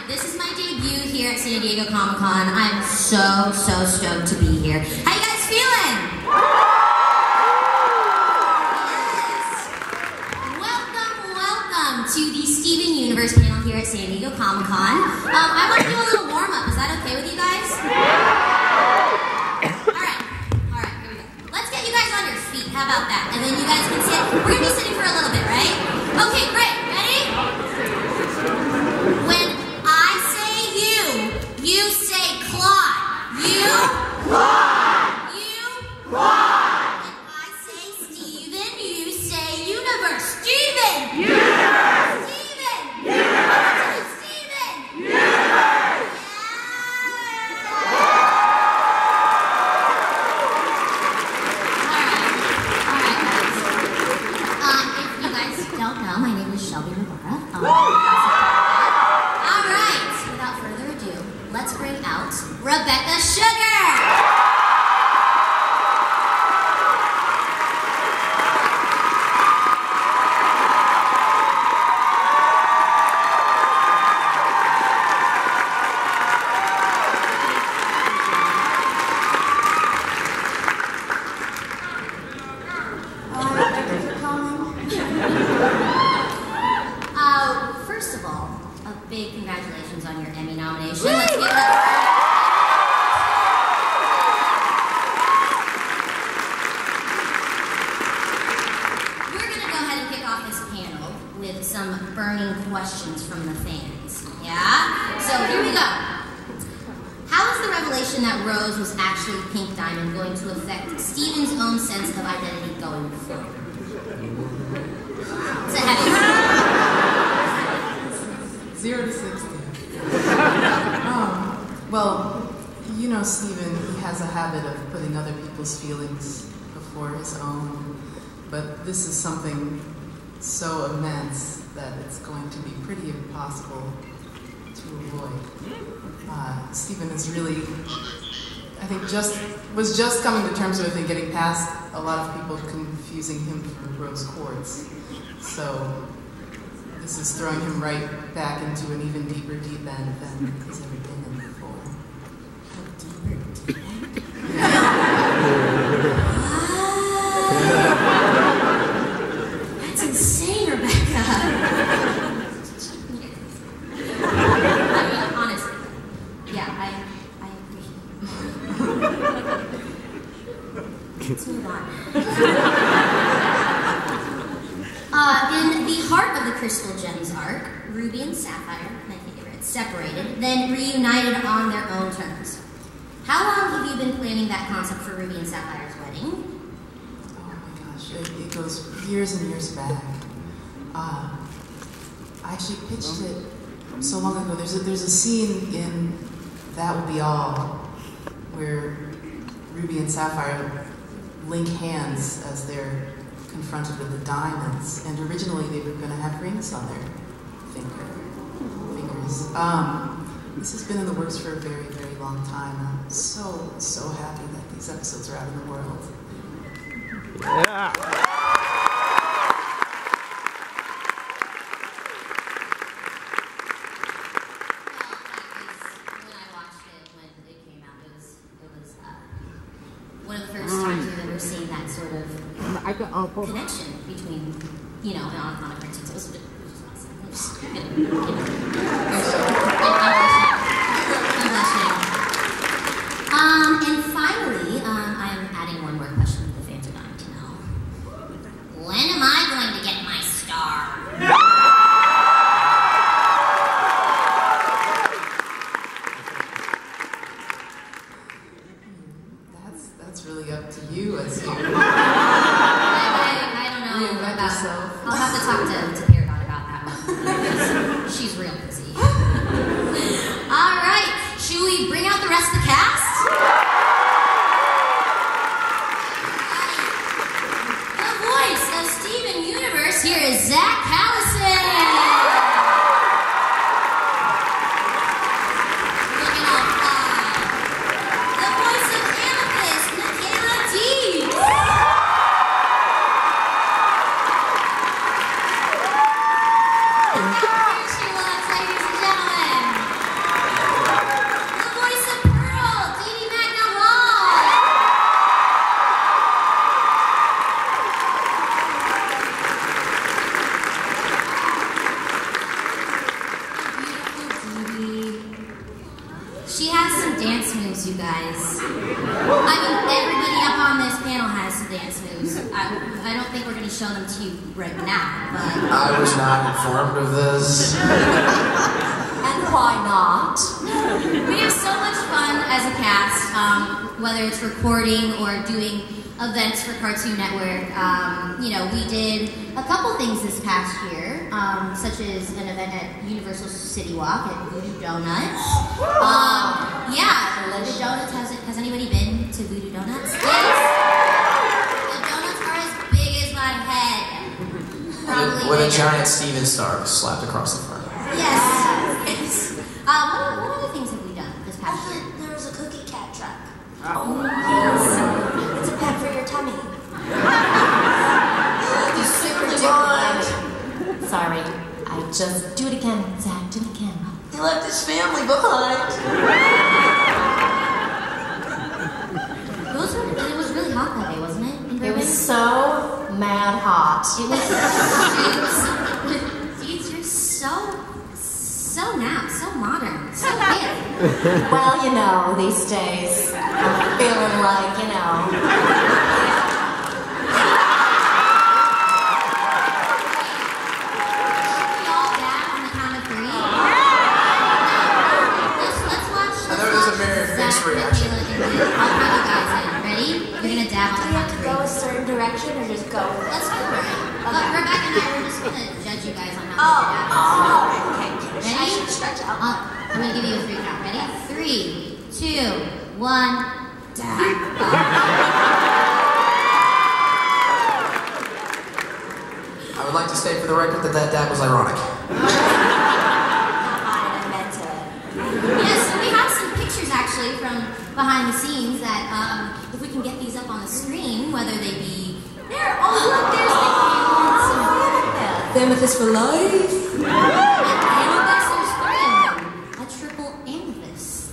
This is my debut here at San Diego Comic-Con. I'm so stoked to be here. How you guys feeling? Yes. Welcome to the Steven Universe panel here at San Diego Comic-Con. I want to do a little warm-up. Is that okay with you guys? All right, here we go. Let's get you guys on your feet. How about that? And then you guys can sit. We're going to be sitting for a little bit, right? Okay, great. Ready? When I say you say Claude. You? Claude. You? Claude. When I say Steven, you say Universe. Steven! Universe! Steven! Universe! Steven! Universe! Alright, if you guys don't know, my name is Shelby Rivera. Alright, without further ado, let's bring out Rebecca Sugar! First of all, a big congratulations on your Emmy nomination. Let's give it up. We're going to go ahead and kick off this panel with some burning questions from the fans. Yeah? So here we go. How is the revelation that Rose was actually Pink Diamond going to affect Steven's own sense of identity going forward? It's a heavy one. 0 to 60. Well, you know Steven, he has a habit of putting other people's feelings before his own, but this is something so immense that it's going to be pretty impossible to avoid. Steven is really, I think, was just coming to terms with and getting past a lot of people confusing him for Rose Quartz. So this is throwing him right back into an even deeper deep end than he's ever been in before. That's insane, Rebecca. I mean, honestly. Yeah, I appreciate it. Let's move on. In the heart of the Crystal Gems arc, Ruby and Sapphire, my favorite, separated, then reunited on their own terms. How long have you been planning that concept for Ruby and Sapphire's wedding? Oh my gosh, it goes years and years back. I actually pitched it so long ago. There's a scene in That Will Be All where Ruby and Sapphire link hands as they're confronted with the diamonds, and originally they were going to have rings on their fingers. This has been in the works for a very, very long time. I'm so happy that these episodes are out in the world. Yeah. One of the first times I've ever seen that sort of connection between, you know, on a cartoon. So it was awesome. It was just, and finally, I'm adding one more question that the fans are dying to know. When am I going to get my star? That's really up to you as you I don't know reinvent about yourself. I'll have to talk to Peridot about that one. Because she's real busy. Alright, should we bring out the rest of the cast? The voice of Steven Universe, here is Zach Callison. Looking all fly. The voice of Amethyst, Michaela Deeds. Here's your ladies and gentlemen. moves, you guys. I mean, everybody up on this panel has dance moves. I don't think we're going to show them to you right now, but... I was not informed of this. And why not? We have so much fun as a cast, whether it's recording or doing events for Cartoon Network. You know, we did a couple things this past year, such as an event at Universal City Walk at Voodoo Donuts. Yeah, Voodoo Donuts, has anybody been to Voodoo Donuts? Yes. The donuts are as big as my head. Probably With a bigger. giant Steven Star slapped across the front. Yes. What other things have we done this I past year? heard there was a cookie cat truck. Oh, yes. It's a pet for your tummy. It's super duper. Sorry, I just do it again, Zach. Do it again. He left his family behind. It was really hot that day, wasn't it? In It Burbank? was so mad hot. It was. Dudes, you're so now, so modern, so hip. Well, you know, these days, I'm feeling like, you know. We all dab on the count of 3. Let's watch. There was a very mixed reaction. I'll count you guys in. Ready? We're gonna dab on Do the we count have of to 3. go a certain direction or just go? Let's go for it. Look, Rebecca and I are just gonna judge you guys on how Oh, good you dab. okay. Ready? I should stretch out. I'm gonna give you a 3 count. Ready? 3, 2, 1, dab. I would like to state for the record that that dab was ironic. I meant it. Yes, we have some pictures actually from behind the scenes that if we can get these up on the screen, whether they be there. Oh look, there's the Amethyst for life. amethyst. There's 3 of them. A triple amethyst.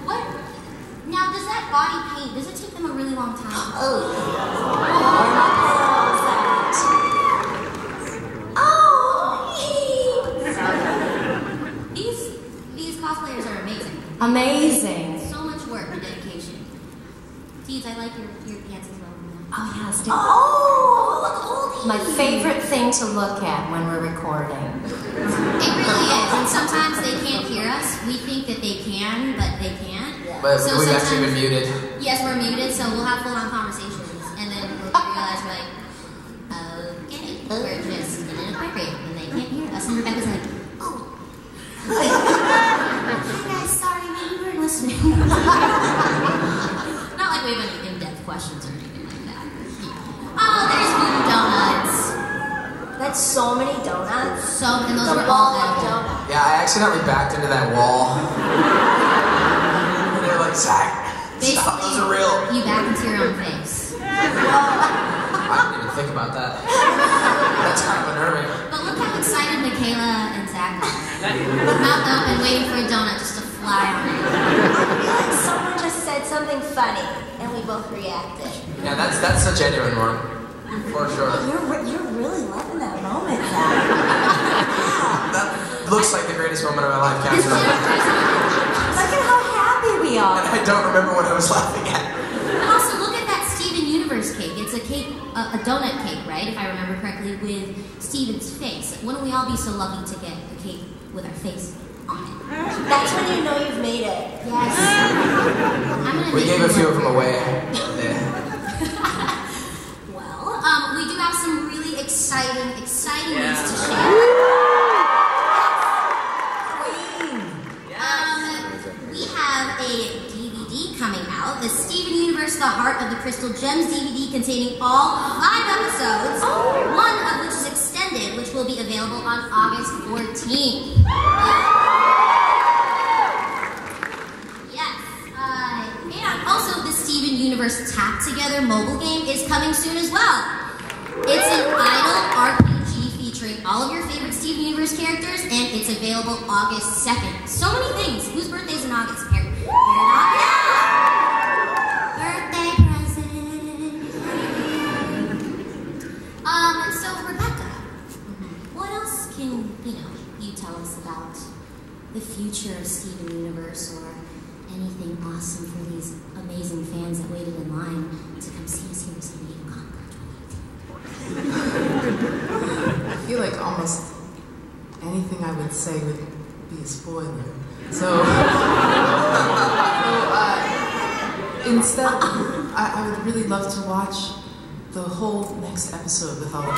What? Now, does that body paint? Does it take them a really long time? Oh. Where my pearls at? Oh. These cosplayers are amazing. Amazing. So much work and dedication. Teeds, I like your pants as well. Oh, yes. Oh, look oldie. My favorite thing to look at when we're recording. It really is, and sometimes they can't hear us. We think that they can, but they can't. But So we've actually sometimes- been muted. Yes, we're muted, so we'll have full-on conversations, and then we'll realize we're like, okay, we're just inappropriate, and they can't hear us. And Rebecca's like, oh. Hi guys, sorry, we weren't listening. Not like we have any in-depth questions or anything like that. Oh, there's Voodoo Donuts. That's so many donuts. And those were all edible. donuts. Yeah, I accidentally backed into that wall. And they were like, Zach, stop, those are real. You back into your own face. I didn't even think about that. That's kind of unnerving. But look how excited Michaela and Zach are. Mouth open, waiting for a donut just to fly on it. Like someone just said something funny, and we both reacted. Yeah, that's a genuine one. For sure. You're really loving that moment, Zach. That looks like the greatest moment of my life, Catherine. Look at how happy we are. And I don't remember what I was laughing at. And also, look at that Steven Universe cake. It's a cake, a donut cake, right? If I remember correctly, with Steven's face. Wouldn't we all be so lucky to get a cake with our face on it? That's when you know you've made it. Yes. I'm gonna We make gave you a few one. of them away. Yeah. Well, we do have some really exciting news to share. We have a DVD coming out, the Steven Universe, The Heart of the Crystal Gems DVD containing all 5 episodes, one of which is extended, which will be available on August 14th. Yes. And also the Steven Universe Tap Together mobile game is coming soon as well. It's an idle RPG featuring all of your favorite Steven Universe characters, and it's available August 2nd. So many things. Whose birthday's in August? Birthday present. So Rebecca, what else can you tell us about the future of Steven Universe or anything awesome for these amazing fans that waited in line to come see us here in San Diego Comic-Con 2018? I feel like almost anything I would say would be a spoiler. So, instead, I would really love to watch the whole next episode with all of you.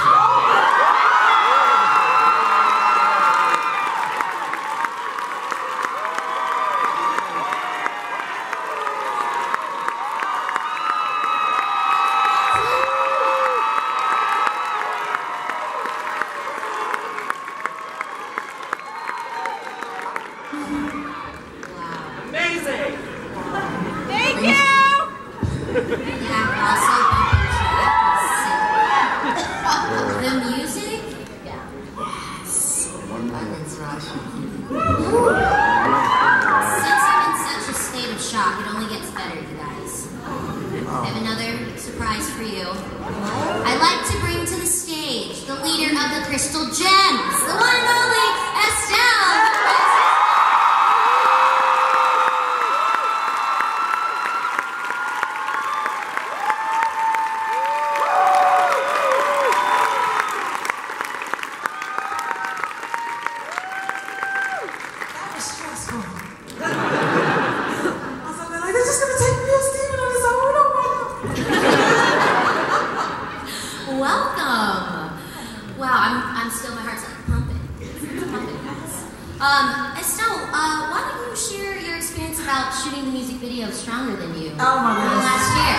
Estelle, why don't you share your experience about shooting the music video of Stronger Than You last year?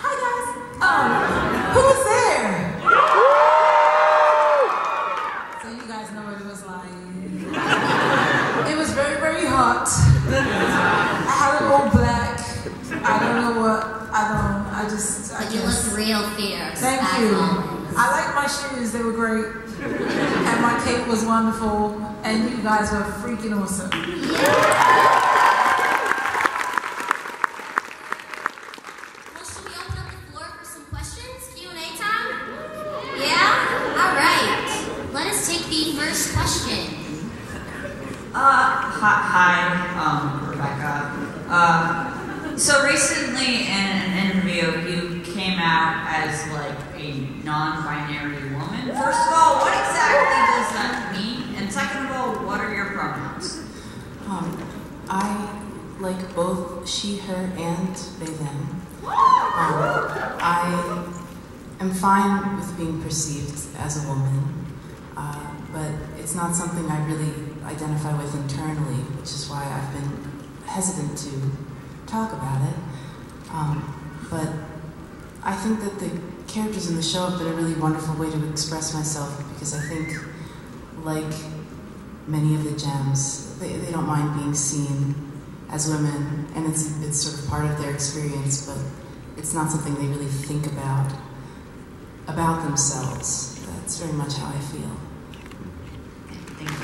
Hi guys. Who was there? So you guys know what it was like. It was very, very hot. I had an old black. I don't know what. But you looked real fierce. Thank you. I liked my shoes. They were great. And my cake was wonderful, and you guys were freaking awesome. Yeah. Well, should we open up the floor for some questions? Q&A time? Yeah? All right. Let us take the first question. Hi, Rebecca. So recently in an interview, you came out as like a non-binary woman. First of all, what exactly does that mean? And second of all, what are your pronouns? I like both she, her, and they, them. I am fine with being perceived as a woman, but it's not something I really identify with internally, which is why I've been hesitant to talk about it. But I think that the characters in the show have been a really wonderful way to express myself, because I think, like many of the gems, they don't mind being seen as women, and it's sort of part of their experience, but it's not something they really think about themselves. That's very much how I feel. Thank you.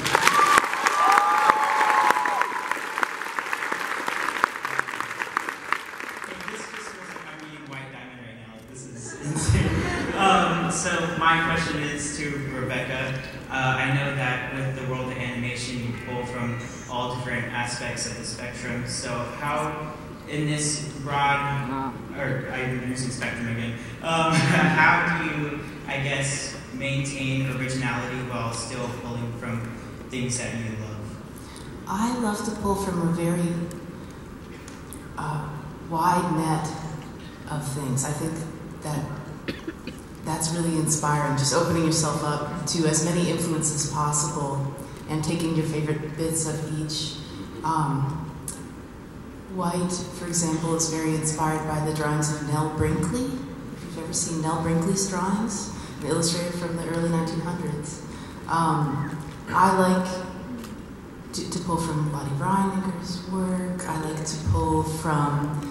So my question is to Rebecca. I know that with the world of animation, you pull from all different aspects of the spectrum. So how, in this broad, or I'm using spectrum again, how do you, I guess, maintain originality while still pulling from things that you love? I love to pull from a very wide net of things. I think that's really inspiring, just opening yourself up to as many influences as possible and taking your favorite bits of each. White, for example, is very inspired by the drawings of Nell Brinkley. If you've ever seen Nell Brinkley's drawings, an illustrator from the early 1900s. I like to pull from Lottie Reininger's work. I like to pull from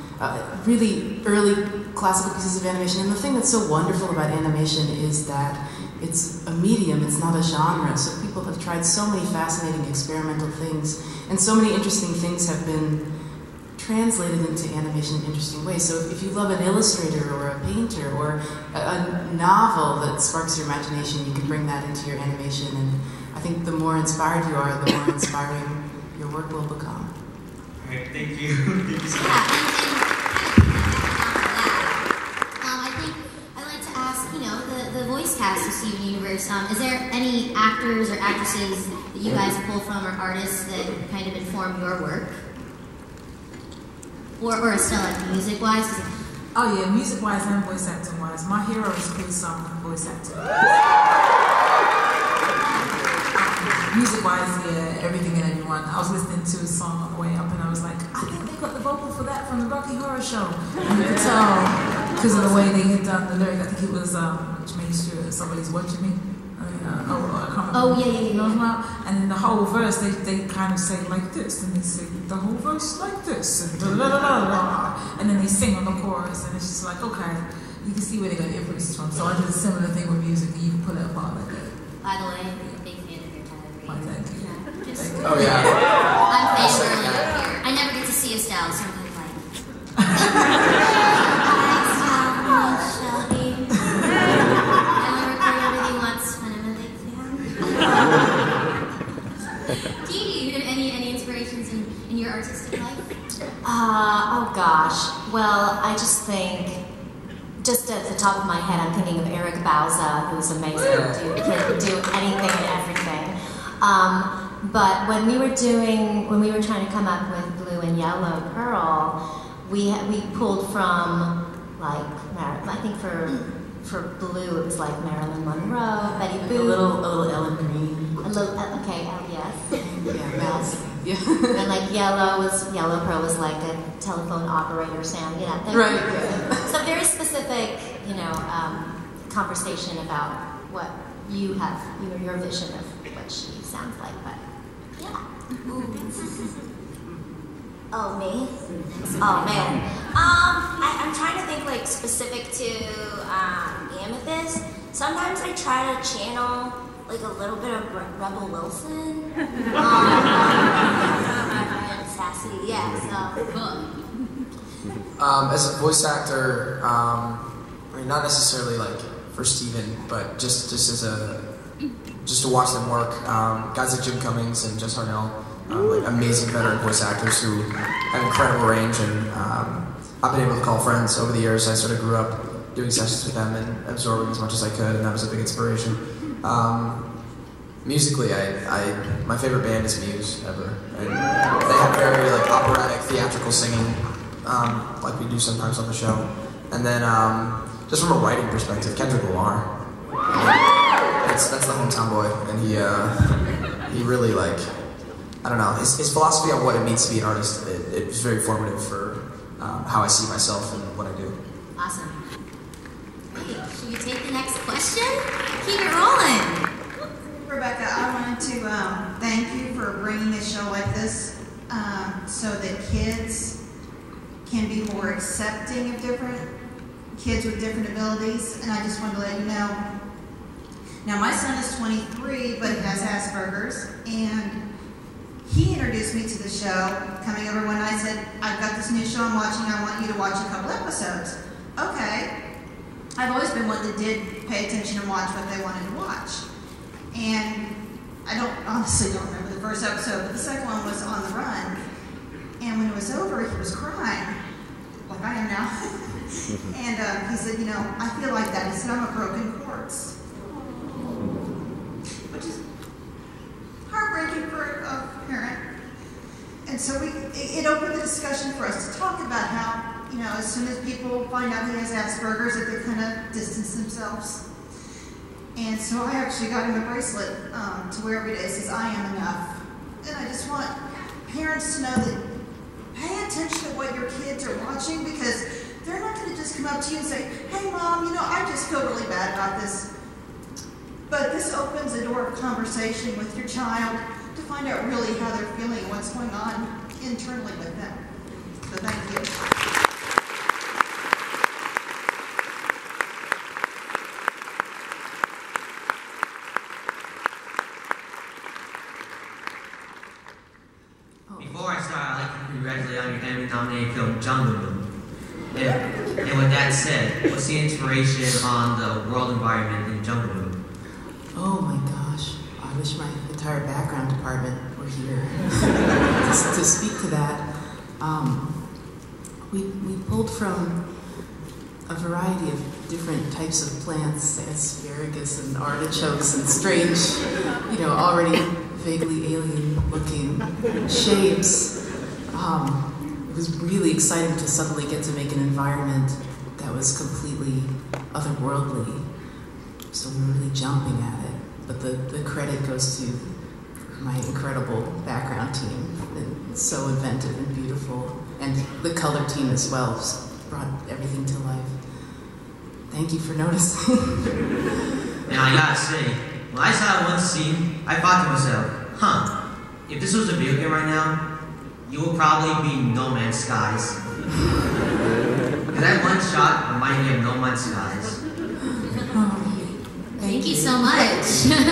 really early classical pieces of animation. And the thing that's so wonderful about animation is that it's a medium, it's not a genre. So people have tried so many fascinating experimental things, and so many interesting things have been translated into animation in interesting ways. So if you love an illustrator or a painter or a novel that sparks your imagination, you can bring that into your animation. And I think the more inspired you are, the more inspiring your work will become. All right, thank you. Thank you so much. I think I'd like to ask, the voice cast of Steven Universe, is there any actors or actresses that you guys pull from or artists that kind of inform your work? Or still like music-wise? Oh yeah, music-wise and voice acting-wise. My hero is Chris Song, voice acting. Music-wise, yeah, everything and everyone. I was listening to a song on the way up and I was like, I think they got the vocal for that from the Rocky Horror Show. And you could tell, because of the way they had done the lyric, I think it was, which made sure that somebody's watching me. I can't remember. Oh, yeah. And then the whole verse, they kind of say like this, and they say the whole verse like this, and da da da da da, and then they sing on the chorus, and it's just like, okay, you can see where they got influences from. So I did a similar thing with music, and you can pull it apart like that. By the way, I'm a big fan of your Tyler Reed. Thank you. Yeah, just, Thank you. Oh yeah. I'm fangirling up here. I never get to see Estelle, so I'm kind of like... Hi, Shelby. I only record everything once when I'm a big fan. Do you have any inspirations in your artistic life? Oh gosh. Well, I just think, just at the top of my head, I'm thinking of Eric Bauza, who's amazing. He can do anything and everything. But when we were trying to come up with Blue and Yellow Pearl, we pulled from like, I think for Blue it was like Marilyn Monroe, Betty Boop, A little Ellen Green. a little okay, yes. Yeah. And like Yellow Pearl was like a telephone operator sound, Right. Yeah. So very specific, conversation about what you have, your vision of what she sounds like, but yeah. Oh, me? Oh, man. I'm trying to think, like, specific to Amethyst. Sometimes I try to channel, like, a little bit of Rebel Wilson. Sassy, yeah, so. As a voice actor, not necessarily like for Steven, but just to watch them work. Guys like Jim Cummings and Jess Harnell, like amazing veteran voice actors who have incredible range, and I've been able to call friends over the years. I sort of grew up doing sessions with them and absorbing as much as I could, and that was a big inspiration. Musically, my favorite band is Muse ever, and they have very like operatic, theatrical singing, like we do sometimes on the show. And then, just from a writing perspective, Kendrick Lamar. That's the hometown boy, and he really like, I don't know, his philosophy on what it means to be an artist. It was very formative for how I see myself and what I do. Awesome. Hey, should we take the next question? Keep it rolling. Rebecca, I wanted to thank you for bringing a show like this so that kids can be more accepting of different kids with different abilities. And I just wanted to let you know. Now, my son is 23, but he has Asperger's, and he introduced me to the show, coming over one night, said, I've got this new show I'm watching, I want you to watch a couple episodes. Okay. I've always been one that did pay attention and watch what they wanted to watch. And I honestly don't remember the first episode, but the second one was On the Run. And when it was over, he was crying, like I am now. And he said, I feel like that. He said, I'm a broken corpse. Which is heartbreaking for a parent. And so it opened the discussion for us to talk about how, as soon as people find out he has Asperger's, that they kind of distance themselves. And so I actually got him a bracelet to wear every day that says, I am enough. And I just want parents to know that pay attention to what your kids are watching, because they're not going to just come up to you and say, hey mom, I just feel really bad about this. But this opens a door of conversation with your child to find out really how they're feeling, what's going on internally with them. So thank you. Before I start, I'd like to congratulate on your Emmy-nominated film, Jungle Book. And with that said, what's the inspiration on the world environment in Jungle Book? Oh my gosh. I wish my entire background department were here to speak to that. We pulled from a variety of different types of plants, asparagus and artichokes and strange, already vaguely alien-looking shapes. It was really exciting to suddenly get to make an environment that was completely otherworldly. So we were really jumping at it. But the credit goes to my incredible background team. It's so inventive and beautiful. And the color team as well just brought everything to life. Thank you for noticing. And I gotta say, when I saw one scene, I thought to myself, if this was a video game right now, you would probably be No Man's Skies. Because that one shot reminded me of No Man's Skies. Thank you so much. And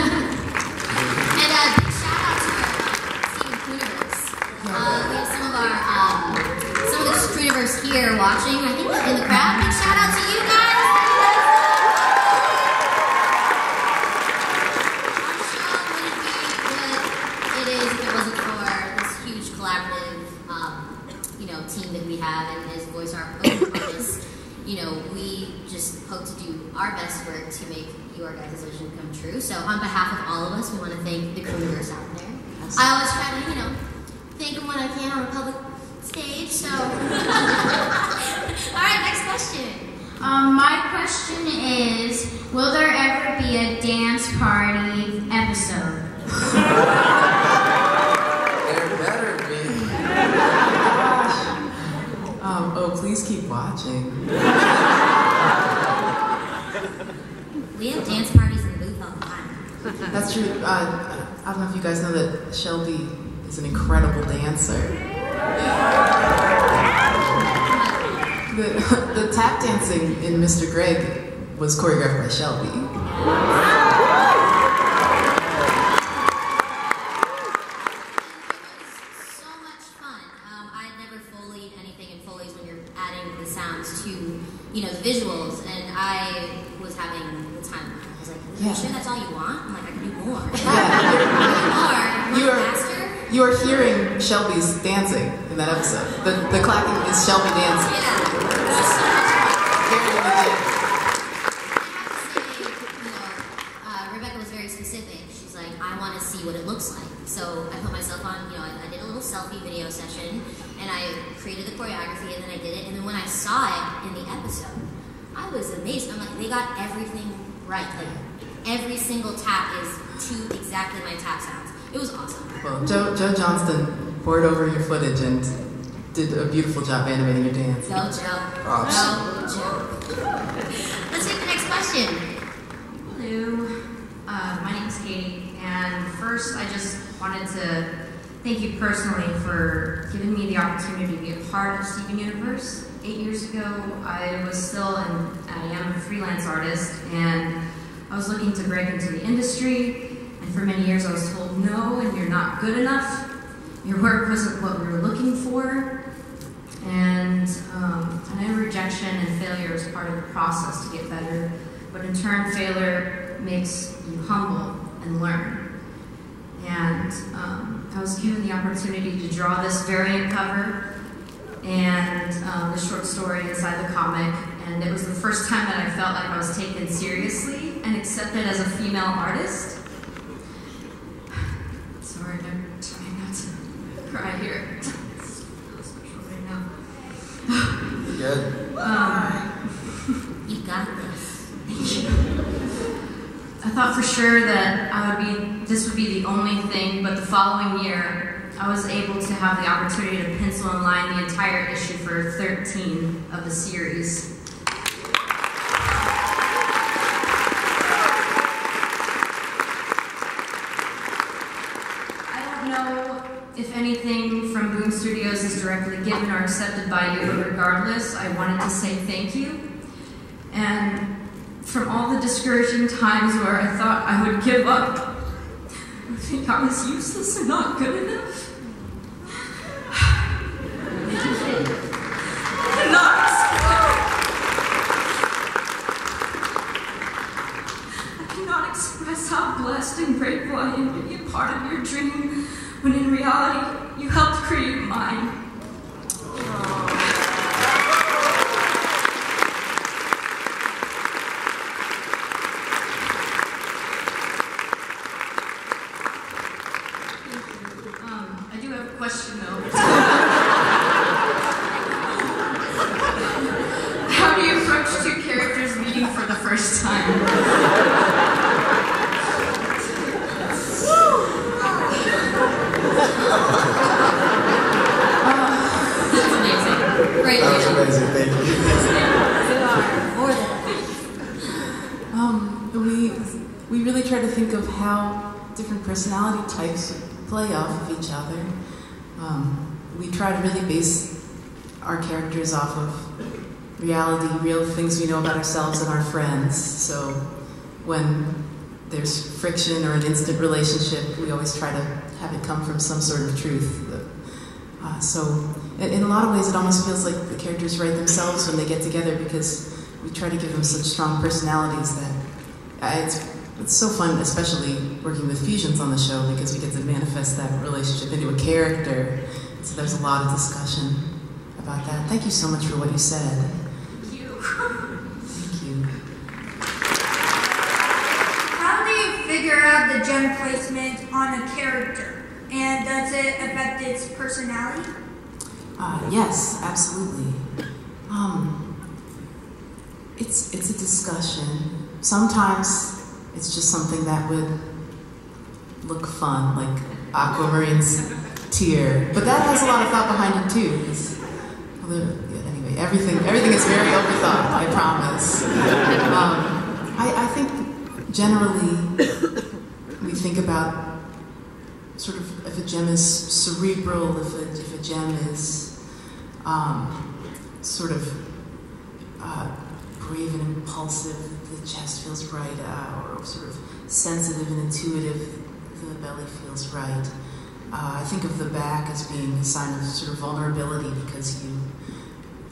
big shout out to Steven Krooniverse. We have some of the Krooniverse here watching. I think in the crowd. Big shout out to you guys. Our show wouldn't be what it is if it wasn't for this huge collaborative, team that we have and as voice artists. We just hope to do our best work to make your guys' vision come true. So on behalf of all of us, we want to thank the Krooniverse out there. I always try to, thank them when I can on a public stage, so. All right, next question. My question is, will there ever be a dance party episode? There better be. Please keep watching. We have dance parties in the booth all the time. That's true. I don't know if you guys know that Shelby is an incredible dancer. The tap dancing in Mr. Greg was choreographed by Shelby. So much fun. I had never Foleyed anything in Foley's when you're adding the sounds to, the visuals, and I was having the time. I was like, are you sure that's all you want? I'm like, I can do more. You are hearing Shelby's dancing in that episode. The clapping is Shelby dancing. Yeah. Rebecca was very specific. She's like, I want to see what it looks like. So I put myself on, I did a little selfie video session, and I created the choreography, and then I did it. And then when I saw it in the episode, I was amazed. I'm like, they got everything right. Like, every single tap is to exactly my tap sounds. It was awesome. Well, Joe Johnston poured over your footage and did a beautiful job animating your dance. Go, Joe. Awesome. Go, Joe. Let's take the next question. Hello. My name is Katie, and first I just wanted to thank you personally for giving me the opportunity to be a part of Steven Universe. 8 years ago, I was still, and I am a freelance artist, and I was looking to break into the industry. And for many years I was told, no, and you're not good enough. Your work wasn't what we were looking for. And I know rejection and failure is part of the process to get better. But in turn, failure makes you humble and learn. And I was given the opportunity to draw this variant cover and the short story inside the comic. And it was the first time that I felt like I was taken seriously and accepted as a female artist. Sorry, I'm trying not to cry here. It's special right now. Good. You got this. Thank you. I thought for sure that this would be the only thing, but the following year, I was able to have the opportunity to pencil and line the entire issue for 13 of the series. If anything from Boom Studios is directly given or accepted by you, but regardless, I wanted to say thank you. And from all the discouraging times where I thought I would give up, I think I was useless and not good enough. I cannot express how blessed and grateful I am to be a part of your dream, when in reality, you helped create mine. I do have a question though. How do you approach two characters meeting for the first time? That's amazing. Great. That was amazing. Thank you. We really try to think of how different personality types play off of each other. We try to really base our characters off of reality, real things we know about ourselves and our friends. So when there's friction or an instant relationship, we always try to have it come from some sort of truth. So in a lot of ways, it almost feels like the characters write themselves when they get together, because we try to give them such strong personalities that it's so fun, especially working with fusions on the show, because we get to manifest that relationship into a character. So there's a lot of discussion about that. Thank you so much for what you said. Thank you. Thank you. How do you figure out the gem placement on a character? And does it affect its personality? Yes, absolutely. It's a discussion. Sometimes it's just something that would look fun, like Aquamarine's tear. But that has a lot of thought behind it too. Anyway, everything is very overthought, I promise. I think generally we think about sort of if a gem is cerebral, if a gem is sort of brave and impulsive, the chest feels right, or sort of sensitive and intuitive, the belly feels right. I think of the back as being a sign of sort of vulnerability, because you,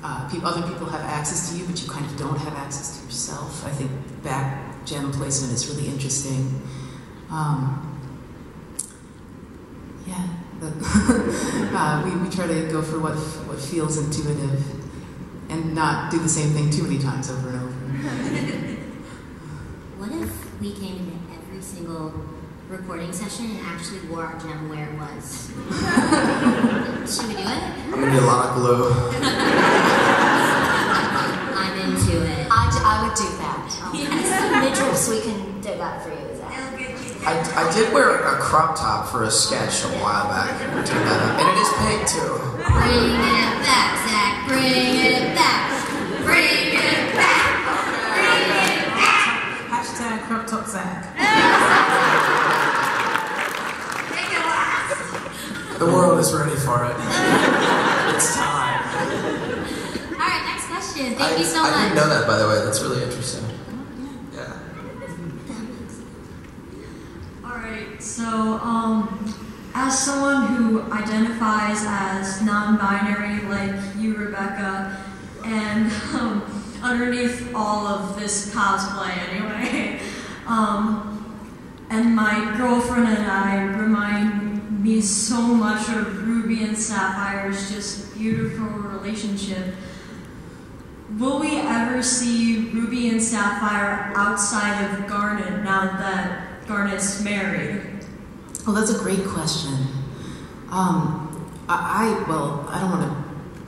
other people have access to you, but you kind of don't have access to yourself. I think back gem placement is really interesting. We try to go for what feels intuitive, and not do the same thing too many times over and over. What if we came into every single recording session and actually wore our gem where it was? Should we do it? I'm gonna need a lot of glue. I'm into it. I would do that. Yes. Midriffs we can dig up for you, Zach. I did wear a crop top for a sketch a while back. We're doing that up. And it is pink too. Bring it back, Zach. Bring it back. Bring it back. Bring it back. Hashtag crop top Zach. Make it last. The world is ready for it. It's time. All right, next question. Thank you so much. I didn't know that, by the way. That's really interesting. Yeah. Alright, so, as someone who identifies as non-binary like you, Rebecca, and underneath all of this cosplay anyway, and my girlfriend and I remind me so much of Ruby and Sapphire's just beautiful relationship. Will we ever see Ruby and Sapphire outside of Garnet now that Garnet's married? Well, that's a great question. I don't want to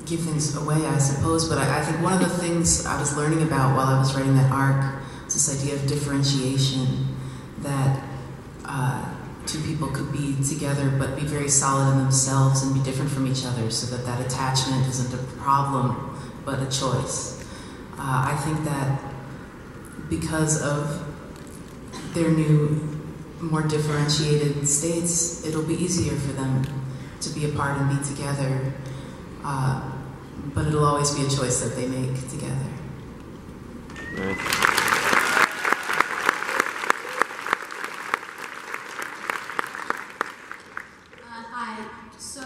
give things away, I suppose, but I think one of the things I was learning about while I was writing that arc is this idea of differentiation, that two people could be together but be very solid in themselves and be different from each other, so that that attachment isn't a problem but a choice. I think that because of their new, more differentiated states, it'll be easier for them to be apart and be together, but it'll always be a choice that they make together. Hi. So,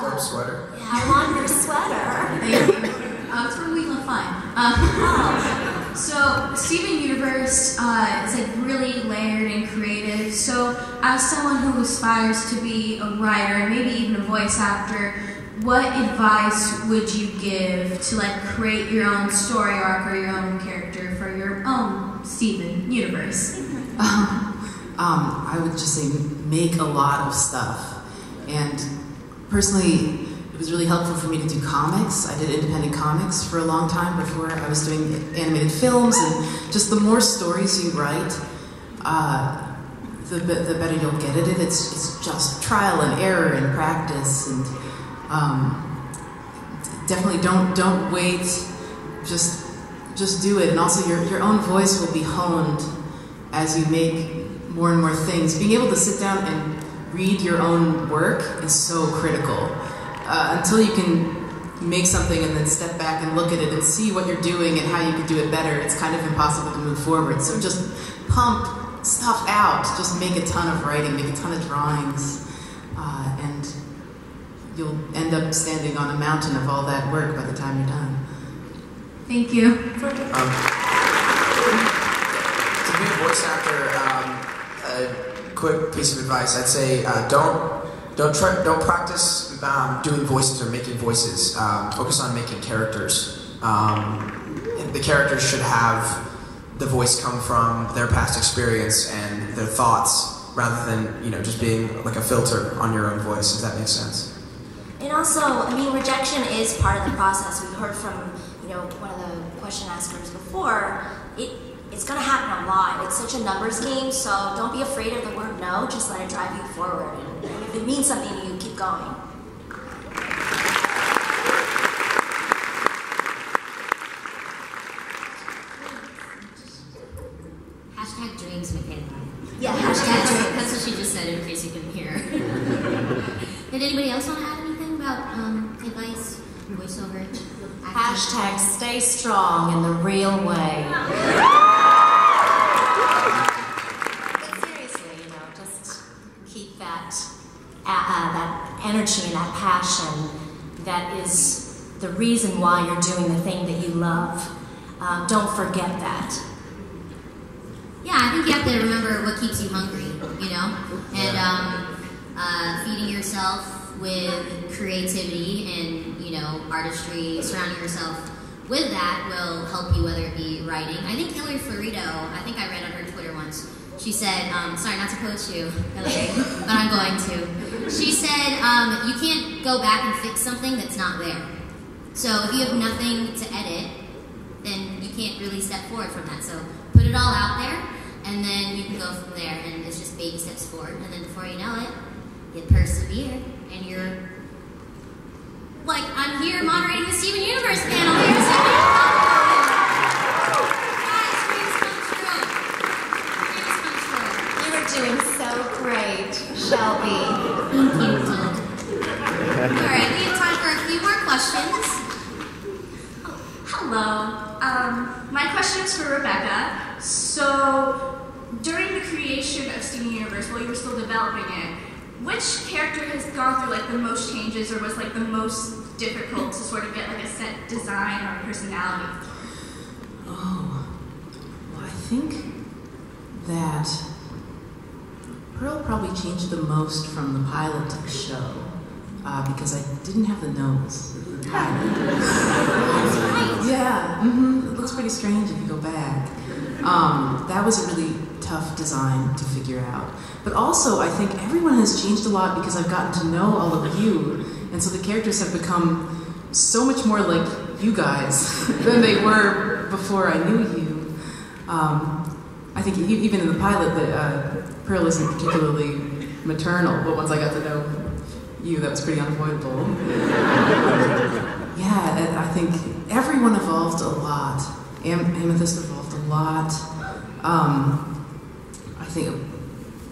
Dope sweater. I want your sweater. Thank you. It's from Wheat Fine. So, Steven Universe is like really layered as someone who aspires to be a writer and maybe even a voice actor, what advice would you give to like create your own story arc or your own character for your own Steven universe? I would just say make a lot of stuff. And personally, it was really helpful for me to do comics. I did independent comics for a long time before I was doing animated films, and just the more stories you write, the better you'll get at it. It's just trial and error and practice, and definitely don't wait. Just do it, and also your own voice will be honed as you make more and more things. Being able to sit down and read your own work is so critical. Until you can make something and then step back and look at it and see what you're doing and how you can do it better, it's kind of impossible to move forward. So just pump stuff out. Just make a ton of writing, make a ton of drawings, and you'll end up standing on a mountain of all that work by the time you're done. Thank you. To be a voice actor, a quick piece of advice, I'd say don't practice doing voices or making voices. Focus on making characters. The characters should have the voice come from their past experience and their thoughts, rather than just being like a filter on your own voice. If that makes sense. And also, I mean, rejection is part of the process. We heard from one of the question askers before. It's going to happen a lot. It's such a numbers game, so don't be afraid of the word no. Just let it drive you forward. And if it means something to you, keep going. Hashtag dreams, Michaela. Yeah, hashtag dreams. That's what she just said, in case you couldn't hear. Did anybody else want to add anything about advice, voiceover? Hashtag stay strong in the real way. But seriously, just keep that energy and that passion that is the reason why you're doing the thing that you love. Don't forget that. Yeah, I think you have to remember what keeps you hungry, and feeding yourself with creativity and artistry, surrounding yourself with that will help you, whether it be writing. I think Hillary Florido, I think I read on her Twitter once, she said, sorry not to coach you, Hillary, but I'm going to. She said, you can't go back and fix something that's not there. So if you have nothing to edit, then you can't really step forward from that. So put it all out there, and then you can go from there, and it's just baby steps forward, and then before you know it, you persevere, and you're like, I'm here moderating the Steven Universe panel here. Guys, dreams come true. Dreams come true. You are doing so great, Shelby. Thank you. All right, we have time for a few more questions. Hello. My question is for Rebecca. So, during the creation of Steven Universe, while you were still developing it, which character has gone through the most changes, or was the most difficult to sort of get a set design or personality? Oh, well, I think that Pearl probably changed the most from the pilot to the show, because I didn't have the nose of the pilot. Yeah, it looks pretty strange if you go back. That was a really tough design to figure out. But also, I think everyone has changed a lot because I've gotten to know all of you, and so the characters have become so much more like you guys than they were before I knew you. I think even in the pilot, Pearl isn't particularly maternal, but once I got to know you, that was pretty unavoidable. Yeah, I think everyone evolved a lot. Amethyst evolved a lot. I think,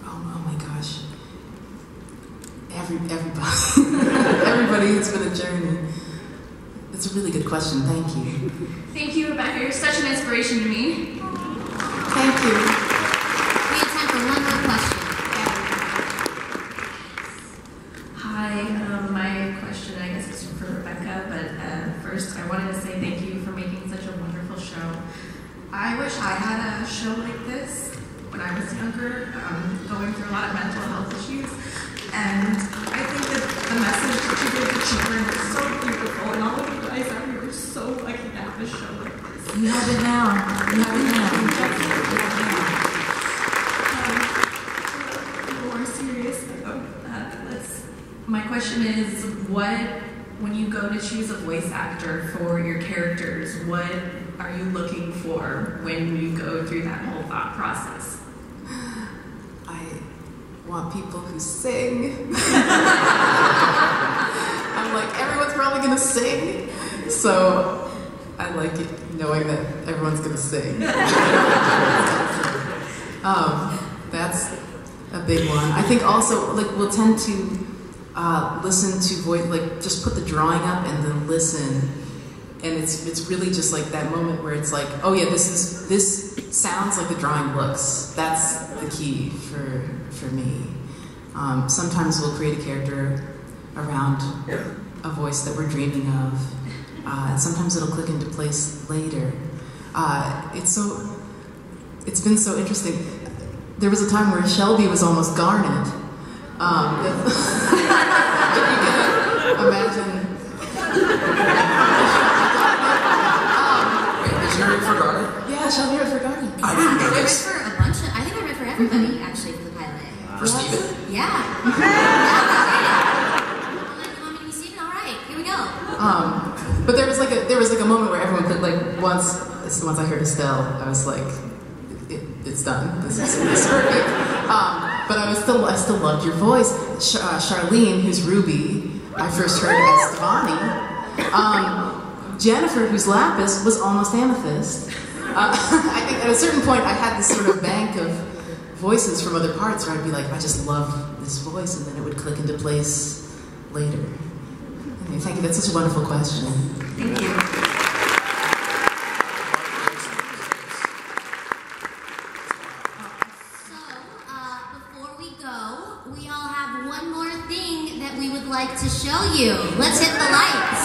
oh my gosh, everybody, it's been a journey. It's a really good question, thank you. Thank you, Rebecca. You're such an inspiration to me. Thank you. We have time for one more question. Hi, my question, I guess, is for Rebecca, but first I wanted to say thank you for making such a wonderful show. I wish I had a show like this when I was young. younger, going through a lot of mental health issues. And I think that the message that you give to children is so beautiful, and all of you guys out here are so lucky to have a show like this. You have it now. You have it now. You have it now. More serious though. My question is, when you go to choose a voice actor for your characters, what are you looking for when you go through that whole thought process? I want people who sing. I'm like, everyone's probably gonna sing, so I like it knowing that everyone's gonna sing. That's a big one. I think also, like, we'll tend to listen to voice, like, just put the drawing up and then listen, and it's really just like that moment where it's like, oh yeah, this sounds like the drawing looks. That's the key for me. Sometimes we'll create a character around a voice that we're dreaming of, and sometimes it'll click into place later. It's been so interesting. There was a time where Shelby was almost Garnet. If you can imagine. Wait, is you ready for Garnet? Yeah, Shelby read for Garnet. I read for a bunch of, I think I read for everybody, actually, for the pilot. For Steven? Yeah. I'm like, you want me to be Steven? All right, here we go. But there was like a moment where everyone could, like, once I heard Estelle, I was like, it's done. This is perfect. But I still loved your voice. Charlene, who's Ruby, I first heard as Stevani. Jennifer, who's Lapis, was almost Amethyst. I think at a certain point I had this sort of bank of voices from other parts where I'd be like, I just love this voice, and then it would click into place later. Anyway, thank you. That's such a wonderful question. Thank you. We all have one more thing that we would like to show you. Let's hit the lights.